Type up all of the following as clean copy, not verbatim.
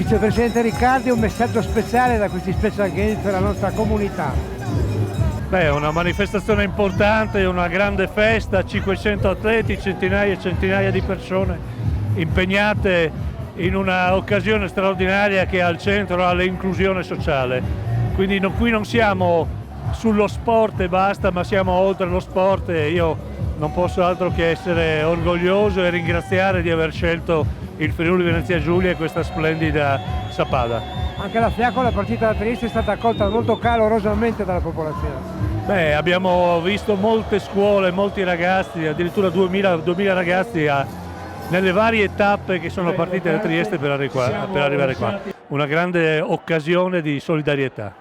Vicepresidente Riccardi, un messaggio speciale da questi Special Games per la nostra comunità. Beh, è una manifestazione importante, una grande festa, 500 atleti, centinaia e centinaia di persone impegnate in una occasione straordinaria che è al centro all'inclusione sociale. Quindi qui non siamo sullo sport e basta, ma siamo oltre lo sport e io non posso altro che essere orgoglioso e ringraziare di aver scelto il Friuli Venezia Giulia e questa splendida Sappada. Anche la Fiaccola, la partita da Trieste, è stata accolta molto calorosamente dalla popolazione. Beh, abbiamo visto molte scuole, molti ragazzi, addirittura 2000 ragazzi nelle varie tappe che sono partite da Trieste per arrivare qua. Una grande occasione di solidarietà.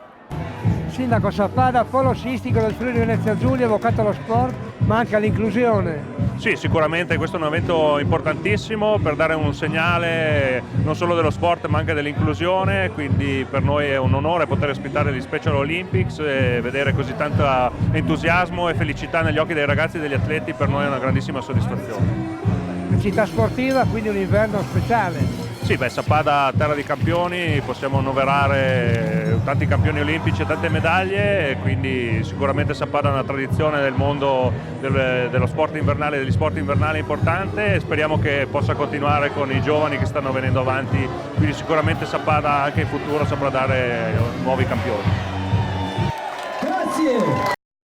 Sindaco, Sappada, polo sciistico del Friuli Venezia Giulia, vocato allo sport ma anche all'inclusione. Sì, sicuramente questo è un evento importantissimo per dare un segnale non solo dello sport ma anche dell'inclusione, quindi per noi è un onore poter ospitare gli Special Olympics e vedere così tanto entusiasmo e felicità negli occhi dei ragazzi e degli atleti per noi è una grandissima soddisfazione. Città sportiva, quindi un inverno speciale. Sì, beh, Sappada terra di campioni, possiamo annoverare tanti campioni olimpici e tante medaglie e quindi sicuramente Sappada è una tradizione del mondo dello sport invernale, degli sport invernali importante e speriamo che possa continuare con i giovani che stanno venendo avanti, quindi sicuramente Sappada anche in futuro saprà dare nuovi campioni.